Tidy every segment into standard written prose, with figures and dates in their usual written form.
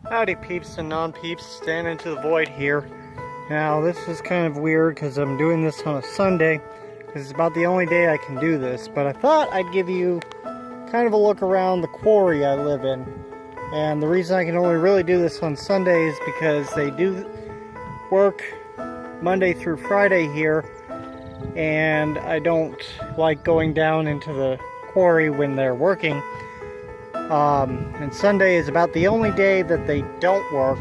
Howdy peeps and non-peeps, stand into the void here. Now this is kind of weird because I'm doing this on a Sunday, because it's about the only day I can do this, but I thought I'd give you kind of a look around the quarry I live in. And the reason I can only really do this on Sunday is because they do work Monday through Friday here, and I don't like going down into the quarry when they're working. And Sunday is about the only day that they don't work.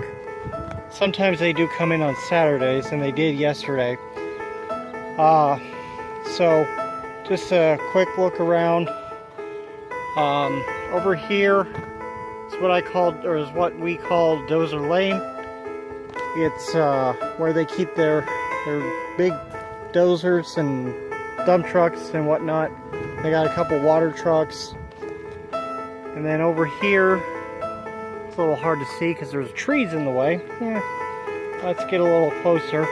Sometimes they do come in on Saturdays, and they did yesterday. So just a quick look around. Over here is what I called, or is what we call Dozer Lane. It's where they keep their big dozers and dump trucks and whatnot. They got a couple water trucks. And then over here, it's a little hard to see because there's trees in the way. Yeah, let's get a little closer,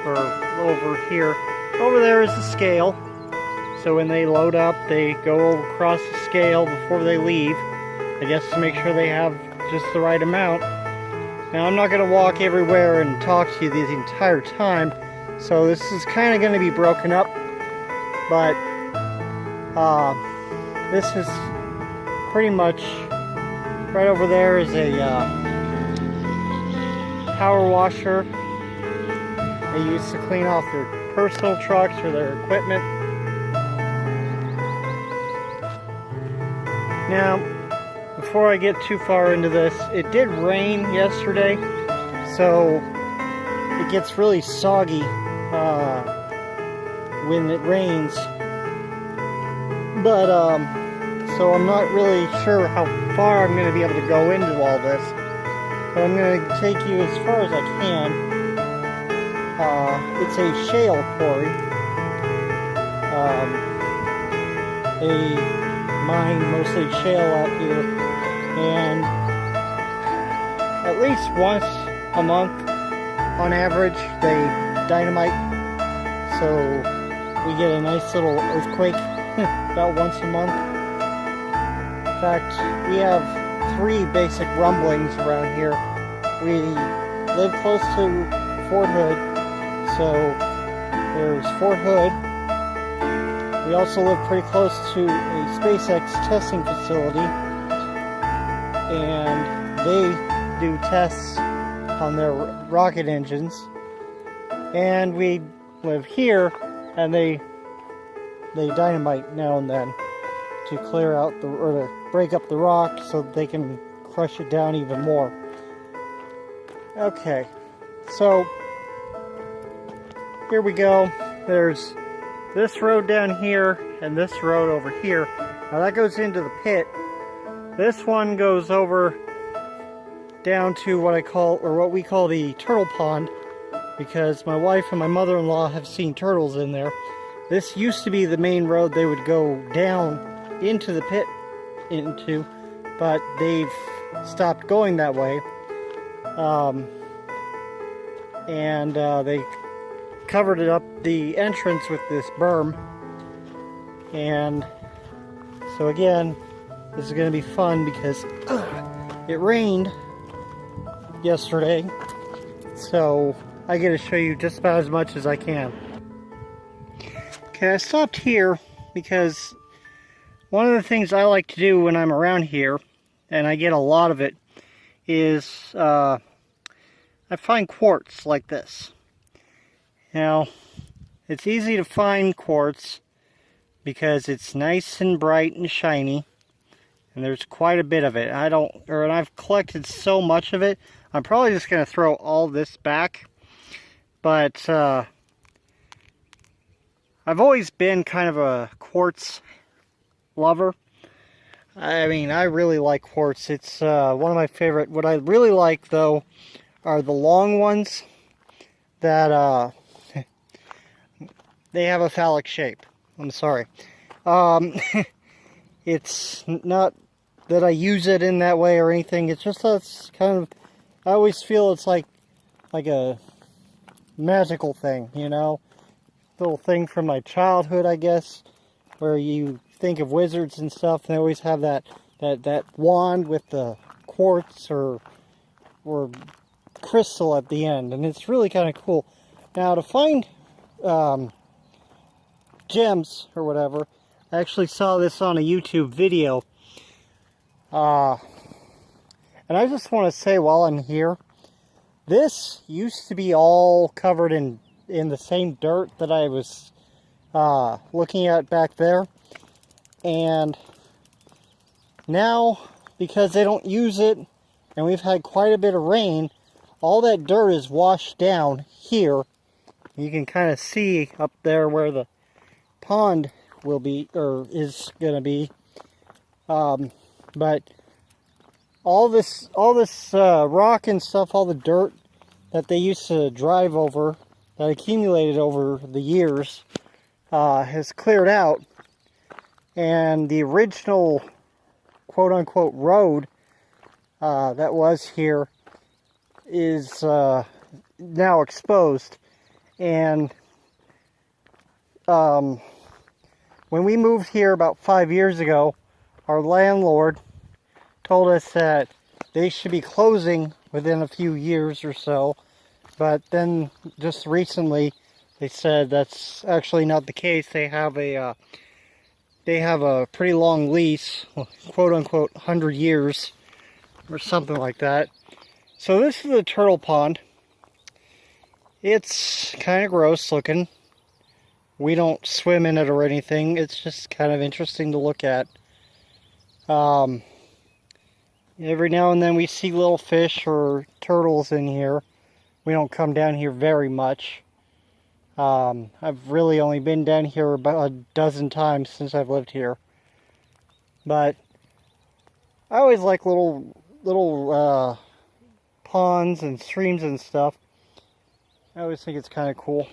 or over here. Over there is the scale. So when they load up, they go across the scale before they leave. I guess to make sure they have just the right amount. Now I'm not going to walk everywhere and talk to you the entire time. So this is kind of going to be broken up. But this is pretty much, right over there is a power washer they use to clean off their personal trucks or their equipment. Now, before I get too far into this, it did rain yesterday, so it gets really soggy when it rains. But so I'm not really sure how far I'm going to be able to go into all this. But I'm going to take you as far as I can. It's a shale quarry. They mine mostly shale out here. And at least once a month, on average, they dynamite. So we get a nice little earthquake about once a month. In fact, we have 3 basic rumblings around here. We live close to Fort Hood, so there's Fort Hood. We also live pretty close to a SpaceX testing facility, and they do tests on their rocket engines. And we live here, and they dynamite now and then to clear out or to break up the rock so that they can crush it down even more. Okay, so here we go. There's this road down here and this road over here. Now that goes into the pit. This one goes over down to what I call, or what we call, the turtle pond, because my wife and my mother-in-law have seen turtles in there. This used to be the main road they would go down into the pit into, but they've stopped going that way. And they covered it up, the entrance, with this berm. And so again, this is going to be fun because it rained yesterday, so I get to show you just about as much as I can. Okay, I stopped here because one of the things I like to do when I'm around here, and I get a lot of it, is I find quartz like this. Now, it's easy to find quartz because it's nice and bright and shiny, and there's quite a bit of it. And I've collected so much of it, I'm probably just going to throw all this back. But I've always been kind of a quartz lover. I mean, I really like quartz. It's one of my favorite. What I really like, though, are the long ones that they have a phallic shape. I'm sorry. It's not that I use it in that way or anything. It's just that it's kind of, I always feel it's like a magical thing, you know? Little thing from my childhood, I guess, where you think of wizards and stuff, and they always have that wand with the quartz or or crystal at the end, and it's really kind of cool. Now, to find gems or whatever, I actually saw this on a YouTube video, and I just want to say while I'm here, this used to be all covered in the same dirt that I was looking at back there, and now, because they don't use it and we've had quite a bit of rain, all that dirt is washed down here. You can kind of see up there where the pond will be, or is going to be. But all this rock and stuff, all the dirt that they used to drive over, that accumulated over the years, has cleared out. And the original quote-unquote road that was here is now exposed. And when we moved here about 5 years ago, our landlord told us that they should be closing within a few years or so, but then just recently they said that's actually not the case. They have a pretty long lease, quote unquote 100 years or something like that. So this is a turtle pond. It's kind of gross looking. We don't swim in it or anything. It's just kind of interesting to look at. Every now and then we see little fish or turtles in here. We don't come down here very much. I've really only been down here about a dozen times since I've lived here. But I always like little ponds and streams and stuff. I always think it's kind of cool.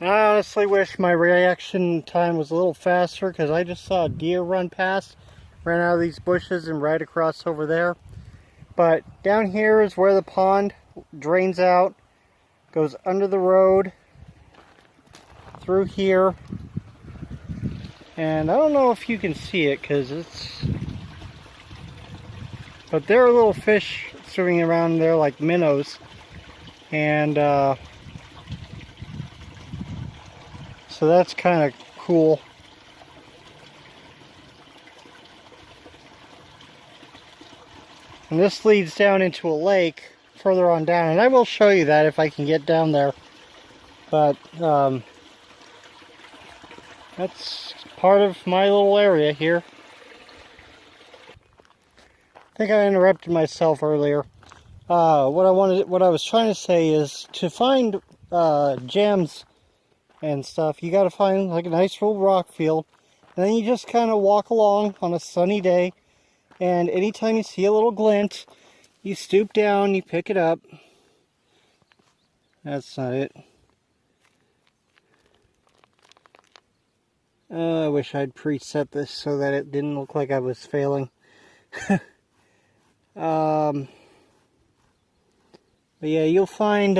I honestly wish my reaction time was a little faster, because I just saw a deer run past, ran out of these bushes and right across over there. But down here is where the pond drains out, goes under the road, through here, and I don't know if you can see it because it's... But there are little fish swimming around there like minnows, and so that's kind of cool. And this leads down into a lake further on down, and I will show you that if I can get down there. But that's part of my little area here. I think I interrupted myself earlier. What I was trying to say is, to find gems and stuff, you got to find like a nice little rock field, and then you just kind of walk along on a sunny day, and anytime you see a little glint, you stoop down, you pick it up. That's not it. I wish I'd preset this so that it didn't look like I was failing. But yeah, you'll find,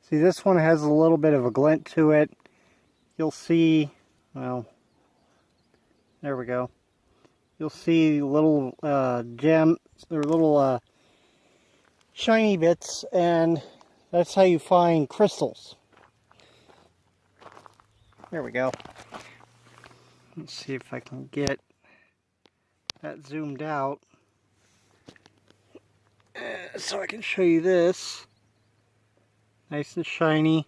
see, this one has a little bit of a glint to it. You'll see, well, there we go. You'll see little gems, or little shiny bits, and that's how you find crystals. There we go. Let's see if I can get that zoomed out so I can show you this. Nice and shiny.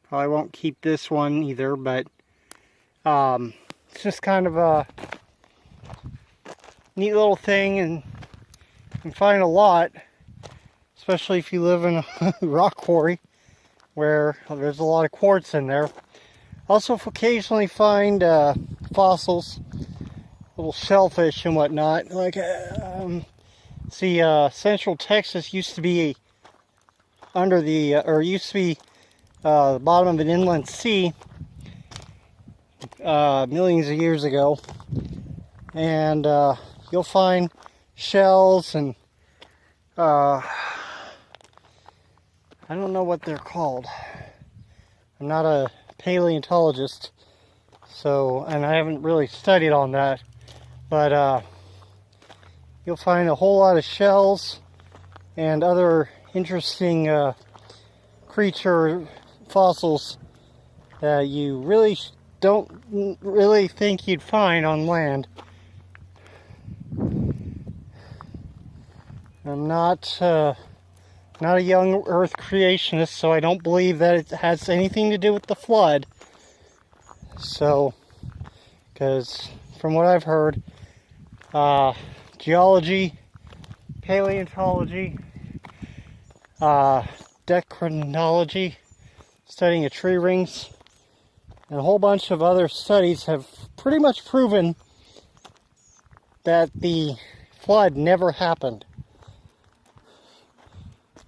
Probably won't keep this one either, but it's just kind of a neat little thing, and you can find a lot, especially if you live in a rock quarry where there's a lot of quartz in there. Also occasionally find fossils, little shellfish and whatnot. Like, see, Central Texas used to be under the, used to be the bottom of an inland sea millions of years ago. And you'll find shells and I don't know what they're called. I'm not a paleontologist, so, and I haven't really studied on that, but you'll find a whole lot of shells and other interesting creature fossils that you really don't really think you'd find on land. I'm not a young Earth creationist, so I don't believe that it has anything to do with the flood. So, because from what I've heard, geology, paleontology, dendrology, studying of tree rings, and a whole bunch of other studies have pretty much proven that the flood never happened.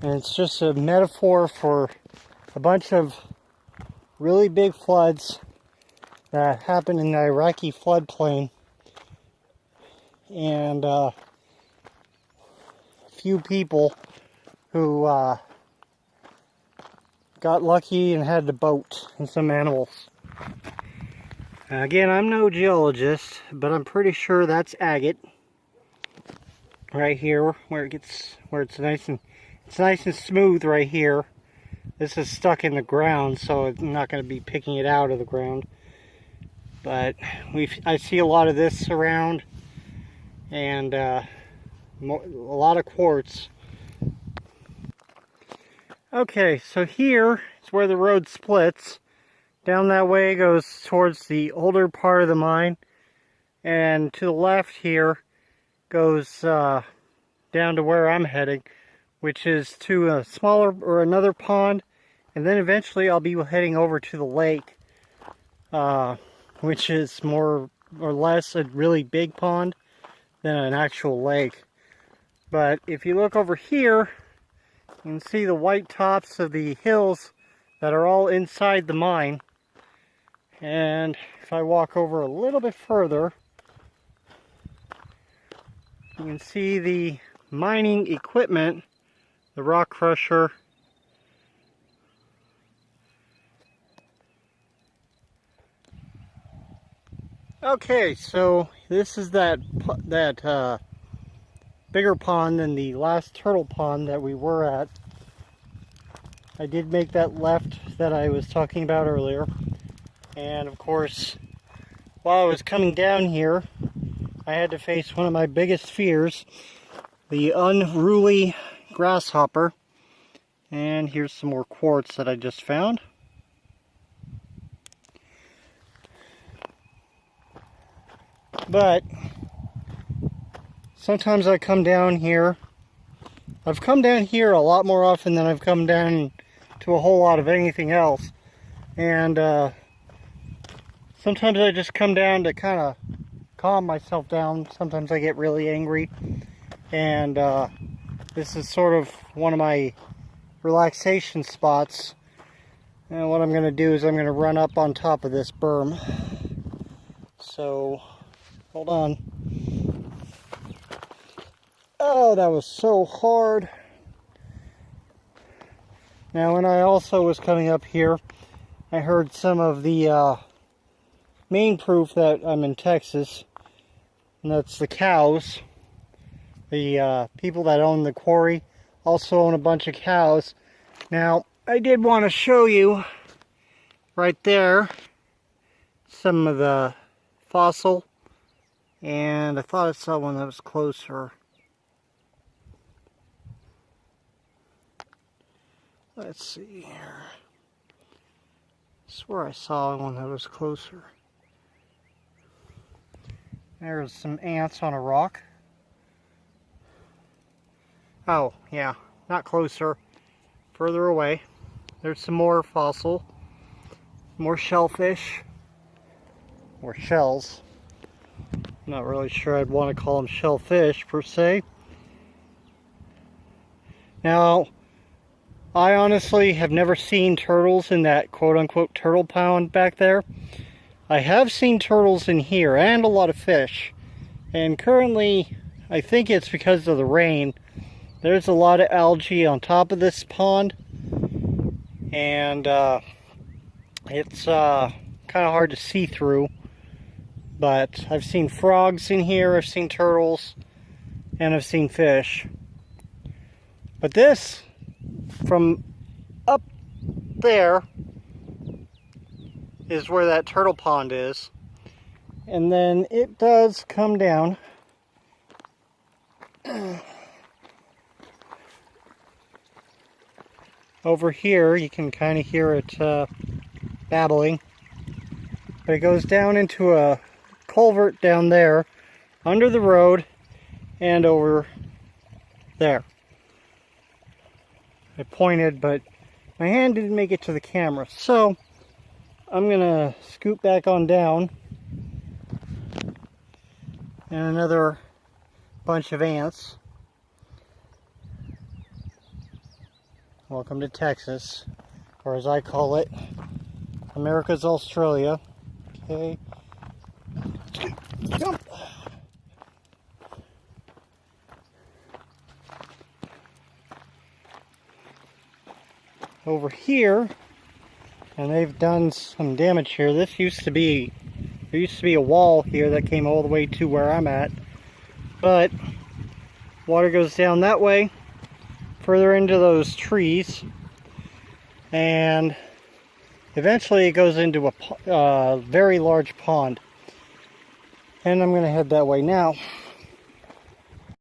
And it's just a metaphor for a bunch of really big floods that happened in the Iraqi floodplain. And a few people who got lucky and had the boat and some animals. Again, I'm no geologist, but I'm pretty sure that's agate right here, where it's nice and smooth right here. This is stuck in the ground, so I'm not going to be picking it out of the ground. But I see a lot of this around, and a lot of quartz. Okay, so here is where the road splits. Down that way goes towards the older part of the mine, and to the left here goes down to where I'm heading, which is to a smaller or another pond, and then eventually I'll be heading over to the lake, which is more or less a really big pond than an actual lake. But if you look over here, you can see the white tops of the hills that are all inside the mine. And if I walk over a little bit further, you can see the mining equipment, the rock crusher, okay, so this is that bigger pond than the last turtle pond that we were at. I did make that left that I was talking about earlier, and of course while I was coming down here I had to face one of my biggest fears, the unruly grasshopper. And here's some more quartz that I just found. But sometimes I come down here. I've come down here a lot more often than I've come down to a whole lot of anything else. And sometimes I just come down to kind of calm myself down. Sometimes I get really angry. And this is sort of one of my relaxation spots. And what I'm going to do is I'm going to run up on top of this berm. So, hold on. Oh, that was so hard. Now, when I also was coming up here, I heard some of the main proof that I'm in Texas, and that's the cows. The people that own the quarry also own a bunch of cows. Now, I did want to show you right there some of the fossil, and I thought I saw one that was closer. Let's see here. I swear I saw one that was closer. There's some ants on a rock. Oh, yeah, not closer, further away. There's some more fossil, more shellfish, or shells. I'm not really sure I'd want to call them shellfish per se. Now, I honestly have never seen turtles in that quote-unquote turtle pond back there. I have seen turtles in here and a lot of fish. And currently, I think it's because of the rain. There's a lot of algae on top of this pond. And it's kind of hard to see through. But I've seen frogs in here, I've seen turtles. and I've seen fish. But this, from up there, is where that turtle pond is. And then it does come down. Over here, you can kind of hear it babbling. But it goes down into a culvert down there, under the road, and over there. I pointed, but my hand didn't make it to the camera. So, I'm gonna scoot back on down. And another bunch of ants. Welcome to Texas, or as I call it, America's Australia. Okay. Jump. Over here, and they've done some damage here. There used to be a wall here that came all the way to where I'm at, but water goes down that way, further into those trees, and eventually it goes into a very large pond. And I'm going to head that way now.